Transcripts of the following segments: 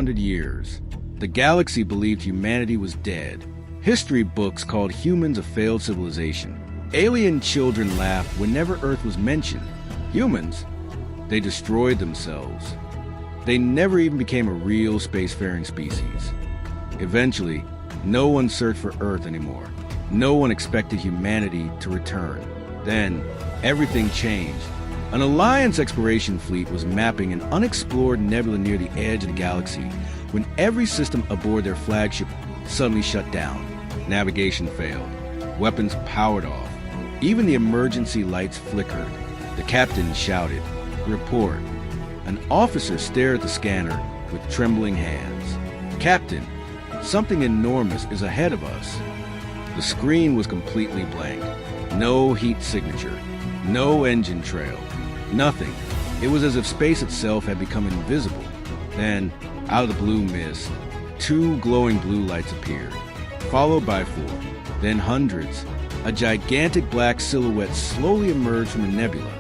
500 years, the galaxy believed humanity was dead. History books called humans a failed civilization. Alien children laughed whenever Earth was mentioned. Humans, they destroyed themselves. They never even became a real spacefaring species. Eventually, no one searched for Earth anymore. No one expected humanity to return. Then, everything changed. An Alliance exploration fleet was mapping an unexplored nebula near the edge of the galaxy when every system aboard their flagship suddenly shut down. Navigation failed. Weapons powered off. Even the emergency lights flickered. The captain shouted, "Report." An officer stared at the scanner with trembling hands. "Captain, something enormous is ahead of us." The screen was completely blank. No heat signature. No engine trail. Nothing. It was as if space itself had become invisible. Then, out of the blue mist, 2 glowing blue lights appeared, followed by 4, then hundreds. A gigantic black silhouette slowly emerged from the nebula.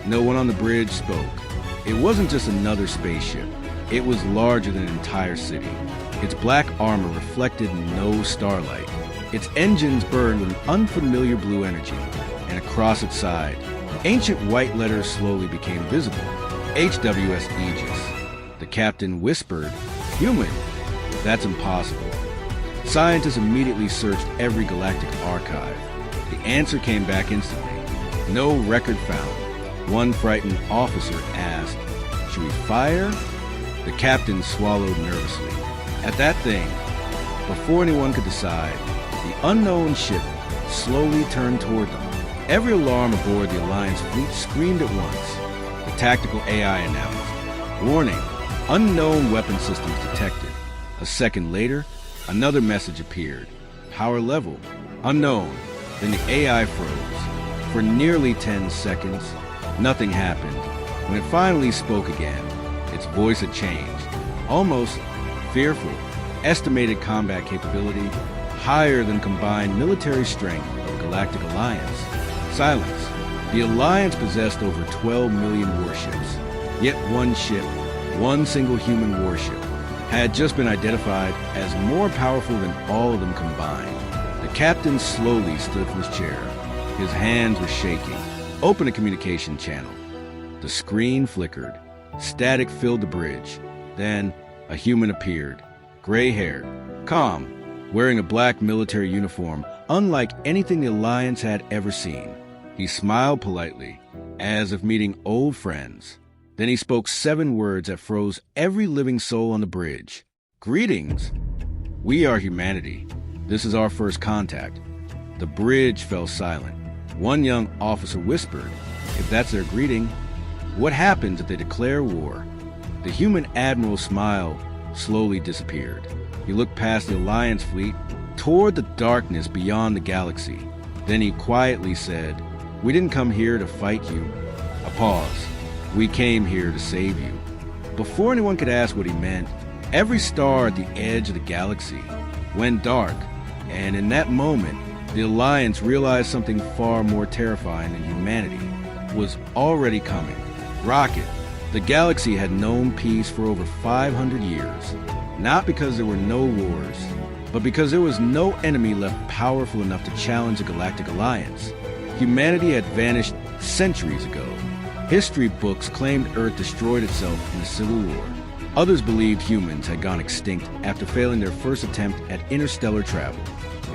No one on the bridge spoke. It wasn't just another spaceship. It was larger than an entire city. Its black armor reflected no starlight. Its engines burned with an unfamiliar blue energy, and across its side, ancient white letters slowly became visible. HWS Aegis. The captain whispered, "Human, that's impossible." Scientists immediately searched every galactic archive. The answer came back instantly. No record found. One frightened officer asked, "Should we fire?" The captain swallowed nervously. At that thing, before anyone could decide, the unknown ship slowly turned toward them. Every alarm aboard the Alliance fleet screamed at once. The tactical AI announced, "Warning, unknown weapon systems detected." A second later, another message appeared. "Power level, unknown." Then the AI froze. For nearly 10 seconds, nothing happened. When it finally spoke again, its voice had changed. Almost fearful. Estimated combat capability higher than combined military strength of Galactic Alliance. Silence. The Alliance possessed over 12 million warships. Yet one ship, one single human warship, had just been identified as more powerful than all of them combined. The captain slowly stood from his chair. His hands were shaking. "Open a communication channel." The screen flickered. Static filled the bridge. Then, a human appeared. Gray-haired, calm, wearing a black military uniform unlike anything the Alliance had ever seen. He smiled politely, as if meeting old friends. Then he spoke 7 words that froze every living soul on the bridge. "Greetings. We are humanity. This is our first contact." The bridge fell silent. One young officer whispered, "If that's their greeting, what happens if they declare war?" The human admiral's smile slowly disappeared. He looked past the Alliance fleet toward the darkness beyond the galaxy. Then he quietly said, "We didn't come here to fight you." A pause. "We came here to save you." Before anyone could ask what he meant, every star at the edge of the galaxy went dark, and in that moment, the Alliance realized something far more terrifying than humanity was already coming. Rocket. The galaxy had known peace for over 500 years, not because there were no wars, but because there was no enemy left powerful enough to challenge the Galactic Alliance. Humanity had vanished centuries ago. History books claimed Earth destroyed itself in a civil war. Others believed humans had gone extinct after failing their first attempt at interstellar travel.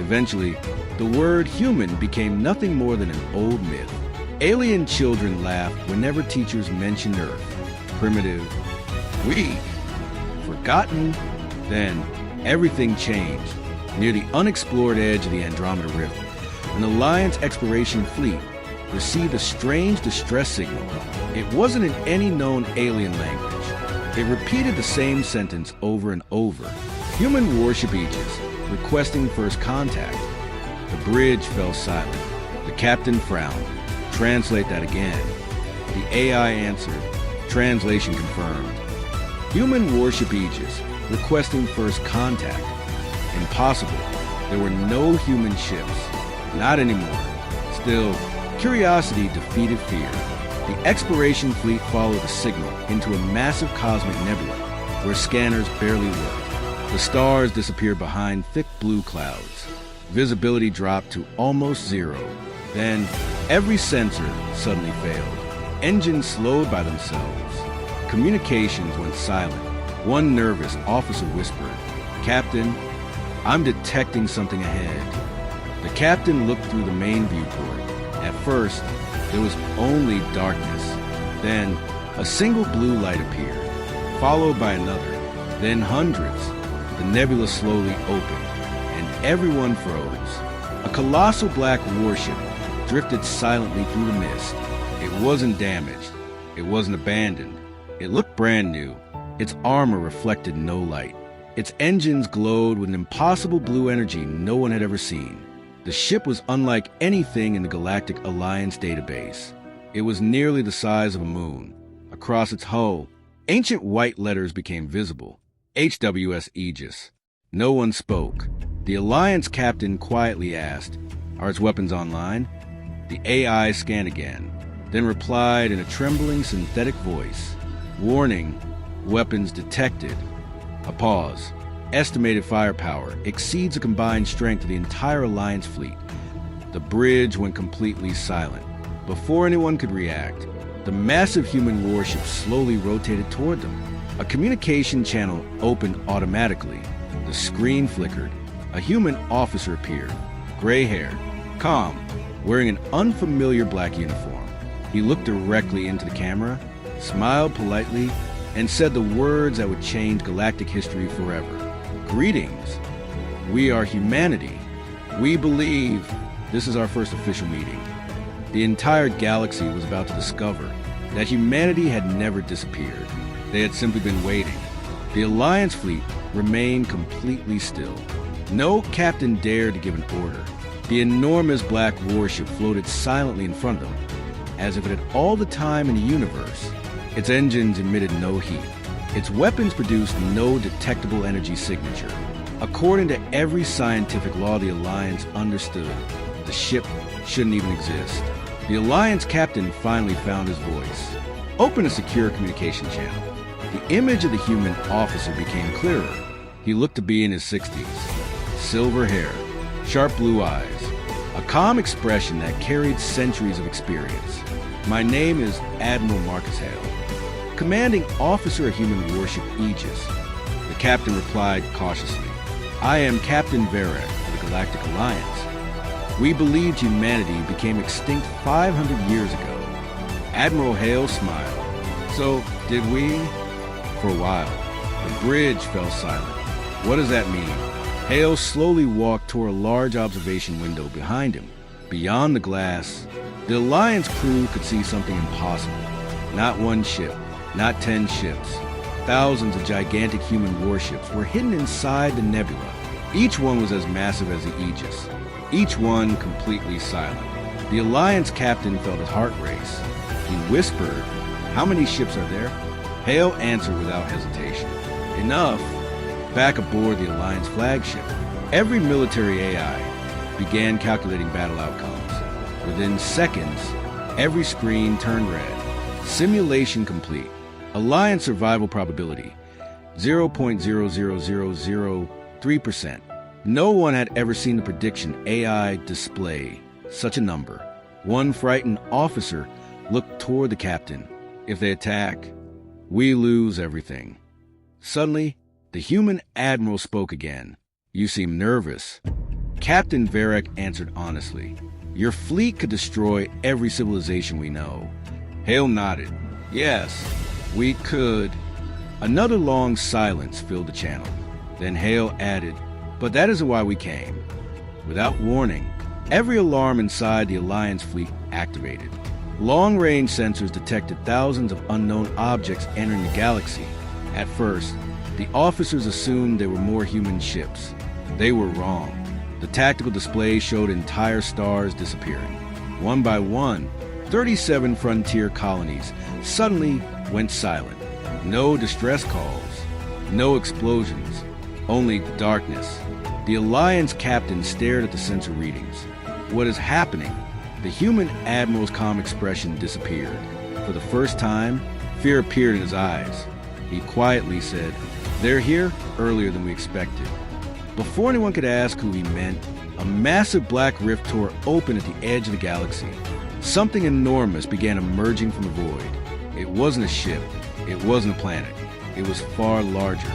Eventually, the word human became nothing more than an old myth. Alien children laughed whenever teachers mentioned Earth. Primitive, weak, forgotten. Then, everything changed. Near the unexplored edge of the Andromeda Rift, an Alliance exploration fleet received a strange distress signal. It wasn't in any known alien language. It repeated the same sentence over and over. "Human warship Aegis, requesting first contact." The bridge fell silent. The captain frowned. "Translate that again." The AI answered. Translation confirmed. "Human warship Aegis, requesting first contact." Impossible. There were no human ships. Not anymore. Still, curiosity defeated fear. The exploration fleet followed the signal into a massive cosmic nebula, where scanners barely worked. The stars disappeared behind thick blue clouds. Visibility dropped to almost zero. Then, every sensor suddenly failed. Engines slowed by themselves. Communications went silent. One nervous officer whispered, "Captain, I'm detecting something ahead." The captain looked through the main viewport. At first, there was only darkness. Then, a single blue light appeared, followed by another, then hundreds. The nebula slowly opened, and everyone froze. A colossal black warship drifted silently through the mist. It wasn't damaged. It wasn't abandoned. It looked brand new. Its armor reflected no light. Its engines glowed with an impossible blue energy no one had ever seen. The ship was unlike anything in the Galactic Alliance database. It was nearly the size of a moon. Across its hull, ancient white letters became visible. HWS Aegis. No one spoke. The Alliance captain quietly asked, "Are its weapons online?" The AI scanned again, then replied in a trembling synthetic voice, "Warning, weapons detected." A pause. Estimated firepower exceeds the combined strength of the entire Alliance fleet. The bridge went completely silent. Before anyone could react, the massive human warship slowly rotated toward them. A communication channel opened automatically. The screen flickered. A human officer appeared, gray-haired, calm, wearing an unfamiliar black uniform. He looked directly into the camera, smiled politely, and said the words that would change galactic history forever. "Greetings. We are humanity. We believe this is our first official meeting." The entire galaxy was about to discover that humanity had never disappeared. They had simply been waiting. The Alliance fleet remained completely still. No captain dared to give an order. The enormous black warship floated silently in front of them, as if it had all the time in the universe. Its engines emitted no heat. Its weapons produced no detectable energy signature. According to every scientific law the Alliance understood, the ship shouldn't even exist. The Alliance captain finally found his voice. "Open a secure communication channel." The image of the human officer became clearer. He looked to be in his 60s. Silver hair, sharp blue eyes, a calm expression that carried centuries of experience. "My name is Admiral Marcus Hale, commanding officer of human warship Aegis." The captain replied cautiously, "I am Captain Varek of the Galactic Alliance. We believed humanity became extinct 500 years ago." Admiral Hale smiled. "So, did we?" For a while, the bridge fell silent. "What does that mean?" Hale slowly walked toward a large observation window behind him. Beyond the glass, the Alliance crew could see something impossible. Not one ship, not 10 ships. Thousands of gigantic human warships were hidden inside the nebula. Each one was as massive as the Aegis. Each one completely silent. The Alliance captain felt his heart race. He whispered, "How many ships are there?" Hale answered without hesitation, "Enough." Back aboard the Alliance flagship, every military AI began calculating battle outcomes. Within seconds, every screen turned red. Simulation complete. Alliance survival probability, 0.00003%. No one had ever seen the prediction AI display such a number. One frightened officer looked toward the captain. "If they attack, we lose everything." Suddenly, the human admiral spoke again. "You seem nervous." Captain Varek answered honestly, "Your fleet could destroy every civilization we know." Hale nodded. "Yes, we could." Another long silence filled the channel. Then Hale added, "But that isn't why we came." Without warning, every alarm inside the Alliance fleet activated. Long-range sensors detected thousands of unknown objects entering the galaxy. At first, the officers assumed they were more human ships. They were wrong. The tactical display showed entire stars disappearing. One by one, 37 frontier colonies suddenly went silent. No distress calls, no explosions, only darkness. The Alliance captain stared at the sensor readings. "What is happening?" The human admiral's calm expression disappeared. For the first time, fear appeared in his eyes. He quietly said, They're here earlier than we expected. Before anyone could ask who he meant, a massive black rift tore open at the edge of the galaxy. Something enormous began emerging from the void. It wasn't a ship. It wasn't a planet. It was far larger.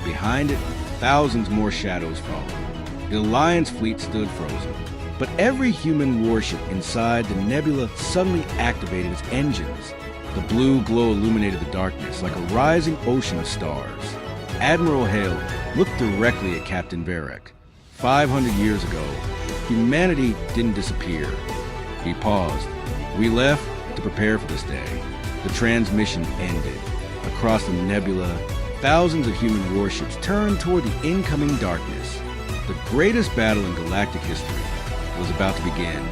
Behind it, thousands more shadows followed. The Alliance fleet stood frozen. But every human warship inside the nebula suddenly activated its engines. The blue glow illuminated the darkness like a rising ocean of stars. Admiral Hale looked directly at Captain Varek. 500 years ago, humanity didn't disappear. He paused. We left to prepare for this day. The transmission ended. Across the nebula, thousands of human warships turned toward the incoming darkness. The greatest battle in galactic history was about to begin.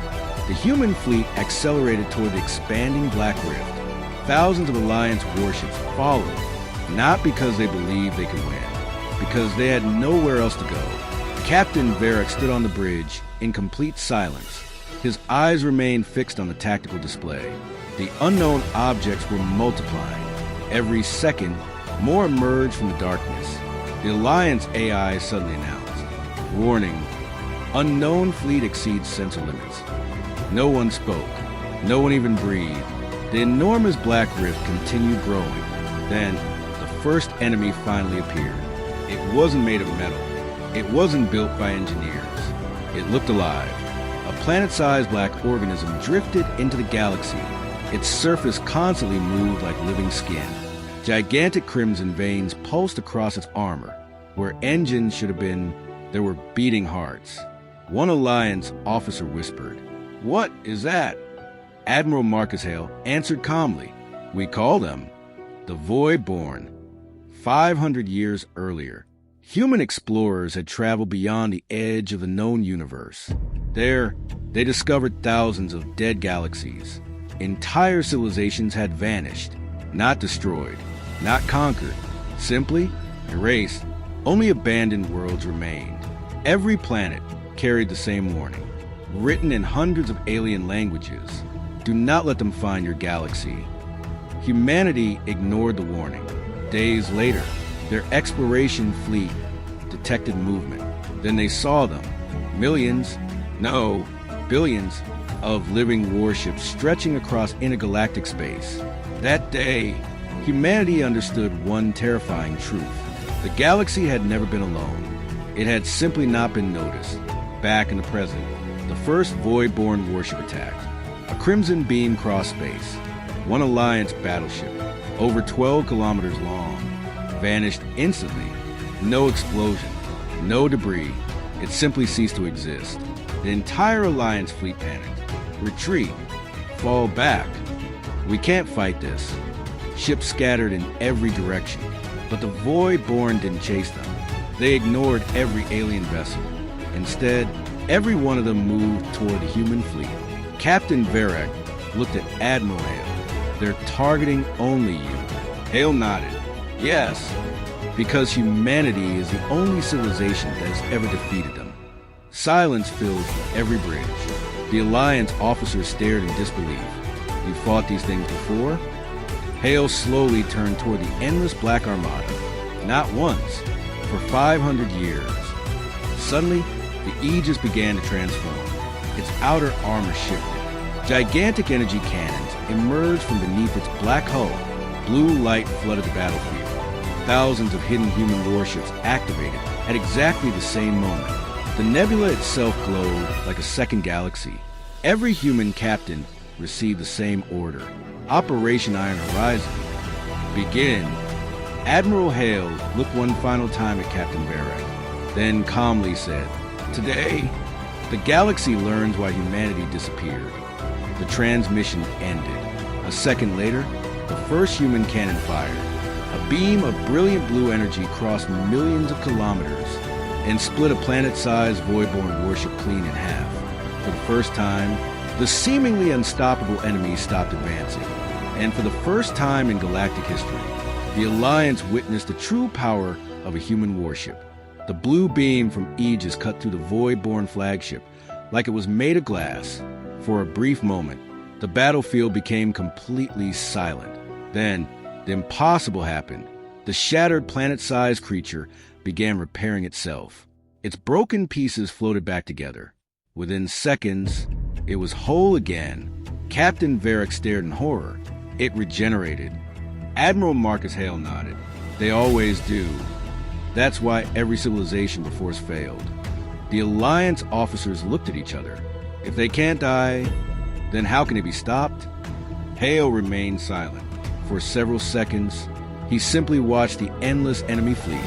The human fleet accelerated toward the expanding Black Rift. Thousands of Alliance warships followed, not because they believed they could win, because they had nowhere else to go. Captain Varek stood on the bridge in complete silence. His eyes remained fixed on the tactical display. The unknown objects were multiplying. Every second, more emerged from the darkness. The Alliance AI suddenly announced, "Warning, unknown fleet exceeds sensor limits." No one spoke. No one even breathed. The enormous Black Rift continued growing. Then, the first enemy finally appeared. It wasn't made of metal. It wasn't built by engineers. It looked alive. A planet-sized black organism drifted into the galaxy. Its surface constantly moved like living skin. Gigantic crimson veins pulsed across its armor. Where engines should have been, there were beating hearts. One Alliance officer whispered, "What is that?" Admiral Marcus Hale answered calmly, "We call them the Voidborn." 500 years earlier, human explorers had traveled beyond the edge of the known universe. There, they discovered thousands of dead galaxies. Entire civilizations had vanished, not destroyed, not conquered, simply erased. Only abandoned worlds remained. Every planet carried the same warning, written in hundreds of alien languages. Do not let them find your galaxy. Humanity ignored the warning. Days later, their exploration fleet detected movement. Then they saw them. Millions, no, billions of living warships stretching across intergalactic space. That day, humanity understood one terrifying truth. The galaxy had never been alone. It had simply not been noticed. Back in the present, the first Voidborn warship attacked. A crimson beam crossed space. One Alliance battleship, over 12 kilometers long, vanished instantly. No explosion, no debris. It simply ceased to exist. The entire Alliance fleet panicked. Retreat. Fall back. We can't fight this. Ships scattered in every direction. But the Voidborn didn't chase them. They ignored every alien vessel. Instead, every one of them moved toward the human fleet. Captain Varek looked at Admiral Hale. "They're targeting only you." Hale nodded. "Yes, because humanity is the only civilization that has ever defeated them." Silence filled every bridge. The Alliance officers stared in disbelief. "You fought these things before?" Hale slowly turned toward the endless black armada. Not once, for 500 years. Suddenly, the Aegis began to transform. Its outer armor shifted. Gigantic energy cannons emerged from beneath its black hull. Blue light flooded the battlefield. Thousands of hidden human warships activated at exactly the same moment. The nebula itself glowed like a second galaxy. Every human captain received the same order. Operation Iron Horizon. Begin. Admiral Hale looked one final time at Captain Varek, then calmly said, "Today, the galaxy learns why humanity disappeared." The transmission ended. A second later, the first human cannon fired. A beam of brilliant blue energy crossed millions of kilometers and split a planet-sized Voidborn warship clean in half. For the first time, the seemingly unstoppable enemy stopped advancing. And for the first time in galactic history, the Alliance witnessed the true power of a human warship. The blue beam from Aegis cut through the Voidborn flagship like it was made of glass. For a brief moment, the battlefield became completely silent. Then, the impossible happened. The shattered planet-sized creature began repairing itself. Its broken pieces floated back together. Within seconds, it was whole again. Captain Varric stared in horror. It regenerated. Admiral Marcus Hale nodded. They always do. That's why every civilization before us failed. The Alliance officers looked at each other. If they can't die, then how can it be stopped? Hale remained silent. For several seconds, he simply watched the endless enemy fleet.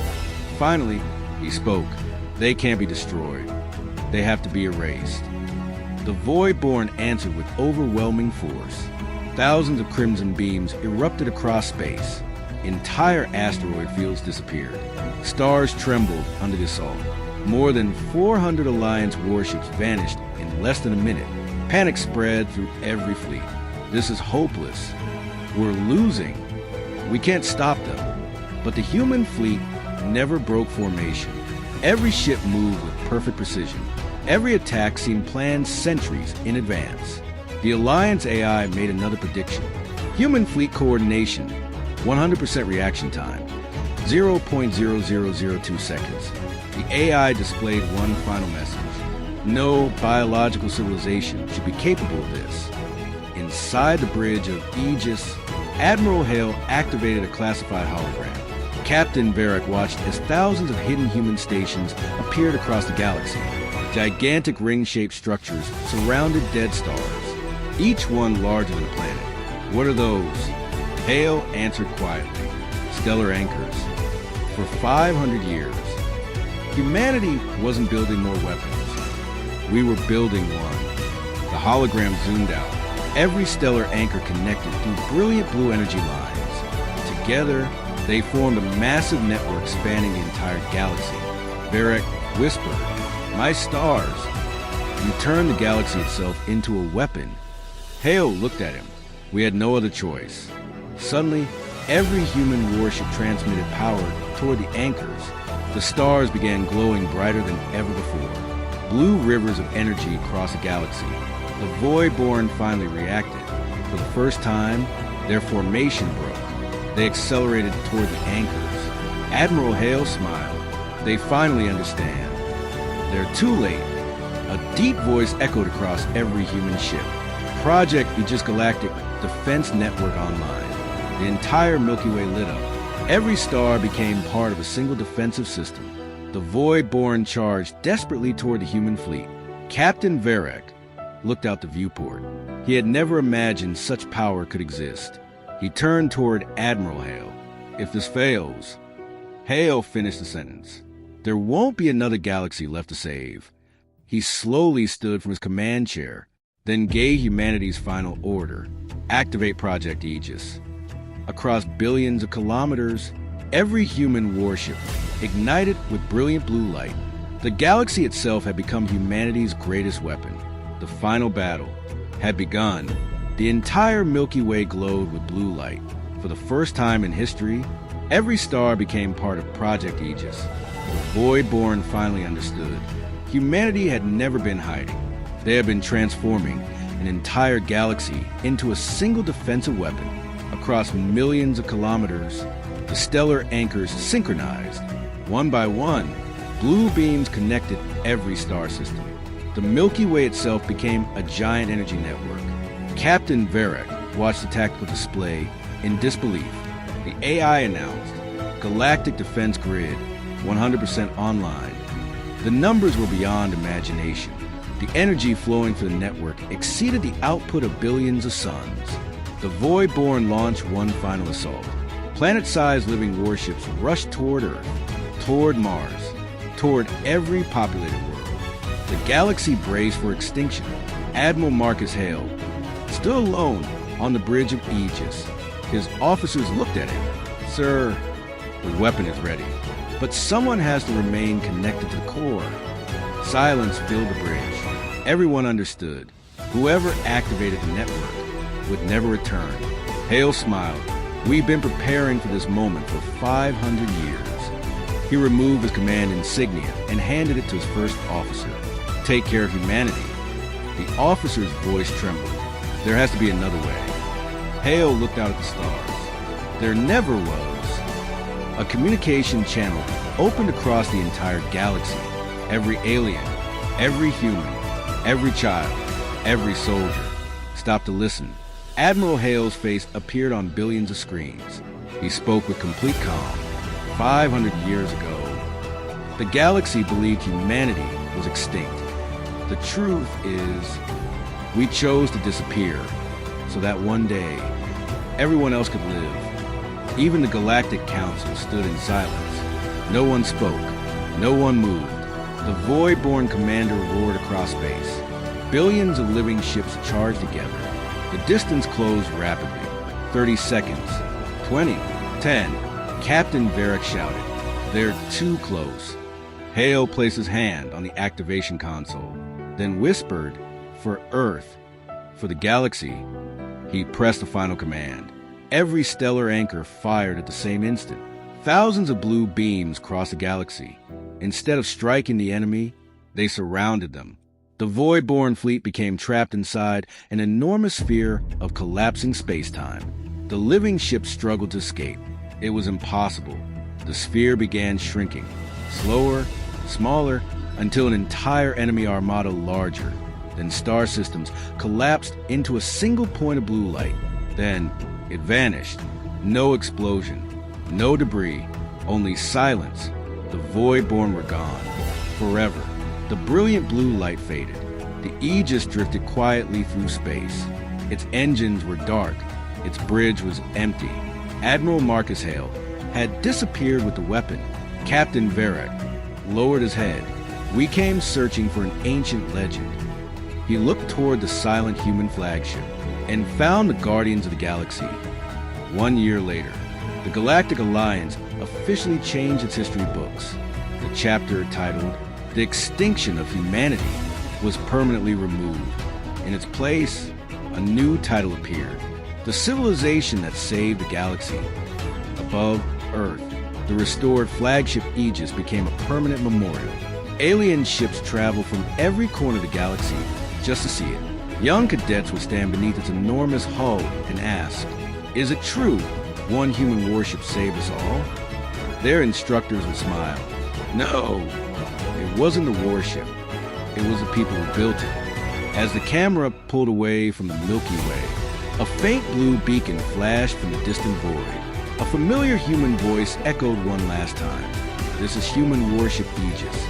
Finally, he spoke. They can't be destroyed. They have to be erased. The Voidborn answered with overwhelming force. Thousands of crimson beams erupted across space. Entire asteroid fields disappeared. Stars trembled under the assault. More than 400 Alliance warships vanished in less than a minute. Panic spread through every fleet. This is hopeless. We're losing. We can't stop them. But the human fleet never broke formation. Every ship moved with perfect precision. Every attack seemed planned centuries in advance. The Alliance AI made another prediction. Human fleet coordination, 100% reaction time, 0.0002 seconds. The AI displayed one final message. No biological civilization should be capable of this. Inside the bridge of Aegis, Admiral Hale activated a classified hologram. Captain Varric watched as thousands of hidden human stations appeared across the galaxy. Gigantic ring-shaped structures surrounded dead stars, each one larger than a planet. What are those? Hale answered quietly. Stellar anchors. For 500 years, humanity wasn't building more weapons. We were building one. The hologram zoomed out. Every stellar anchor connected through brilliant blue energy lines. Together, they formed a massive network spanning the entire galaxy. Varric whispered, "My stars." You turned the galaxy itself into a weapon. Hale looked at him. We had no other choice. Suddenly, every human warship transmitted power toward the anchors. The stars began glowing brighter than ever before. Blue rivers of energy across the galaxy. The Voidborn finally reacted. For the first time, their formation broke. They accelerated toward the anchors. Admiral Hale smiled. They finally understand. They're too late. A deep voice echoed across every human ship. Project Aegis Galactic Defense Network online. The entire Milky Way lit up. Every star became part of a single defensive system. The Voidborn charged desperately toward the human fleet. Captain Varric looked out the viewport. He had never imagined such power could exist. He turned toward Admiral Hale. If this fails, Hale finished the sentence. There won't be another galaxy left to save. He slowly stood from his command chair, then gave humanity's final order. Activate Project Aegis. Across billions of kilometers, every human warship ignited with brilliant blue light. The galaxy itself had become humanity's greatest weapon. The final battle had begun. The entire Milky Way glowed with blue light. For the first time in history, every star became part of Project Aegis. The Voidborn finally understood. Humanity had never been hiding. They had been transforming an entire galaxy into a single defensive weapon. Across millions of kilometers, the stellar anchors synchronized. One by one, blue beams connected every star system. The Milky Way itself became a giant energy network. Captain Varric watched the tactical display in disbelief. The AI announced, Galactic Defense Grid, 100% online. The numbers were beyond imagination. The energy flowing through the network exceeded the output of billions of suns. The Voidborn launched one final assault. Planet-sized living warships rushed toward Earth, toward Mars, toward every populated world. The galaxy braced for extinction. Admiral Marcus Hale stood alone on the bridge of Aegis. His officers looked at him. "Sir, the weapon is ready, but someone has to remain connected to the core." Silence filled the bridge. Everyone understood. Whoever activated the network would never return. Hale smiled. "We've been preparing for this moment for 500 years. He removed his command insignia and handed it to his first officer. "Take care of humanity." The officer's voice trembled. "There has to be another way." Hale looked out at the stars. There never was. A communication channel opened across the entire galaxy. Every alien, every human, every child, every soldier stopped to listen. Admiral Hale's face appeared on billions of screens. He spoke with complete calm. 500 years ago, the galaxy believed humanity was extinct. The truth is, we chose to disappear so that one day everyone else could live. Even the Galactic Council stood in silence. No one spoke. No one moved. The Void-born commander roared across space. Billions of living ships charged together. The distance closed rapidly. 30 seconds. 20. 10. Captain Varric shouted, "They're too close." Hale placed his hand on the activation console, then whispered, "For Earth, for the galaxy." He pressed the final command. Every stellar anchor fired at the same instant. Thousands of blue beams crossed the galaxy. Instead of striking the enemy, they surrounded them. The Void-born fleet became trapped inside an enormous sphere of collapsing space-time. The living ships struggled to escape. It was impossible. The sphere began shrinking, slower, smaller, until an entire enemy armada larger than star systems collapsed into a single point of blue light. Then it vanished. No explosion, no debris, only silence. The Void-born were gone, forever. The brilliant blue light faded. The Aegis drifted quietly through space. Its engines were dark. Its bridge was empty. Admiral Marcus Hale had disappeared with the weapon. Captain Varric lowered his head. "We came searching for an ancient legend." He looked toward the silent human flagship and found the Guardians of the Galaxy. 1 year later, the Galactic Alliance officially changed its history books. The chapter titled "The Extinction of Humanity" was permanently removed. In its place, a new title appeared: "The Civilization That Saved the Galaxy." Above Earth, the restored flagship Aegis became a permanent memorial. Alien ships traveled from every corner of the galaxy just to see it. Young cadets would stand beneath its enormous hull and ask, "Is it true one human warship saved us all?" Their instructors would smile. "No, it wasn't the warship. It was the people who built it." As the camera pulled away from the Milky Way, a faint blue beacon flashed from the distant void. A familiar human voice echoed one last time. "This is human warship Aegis.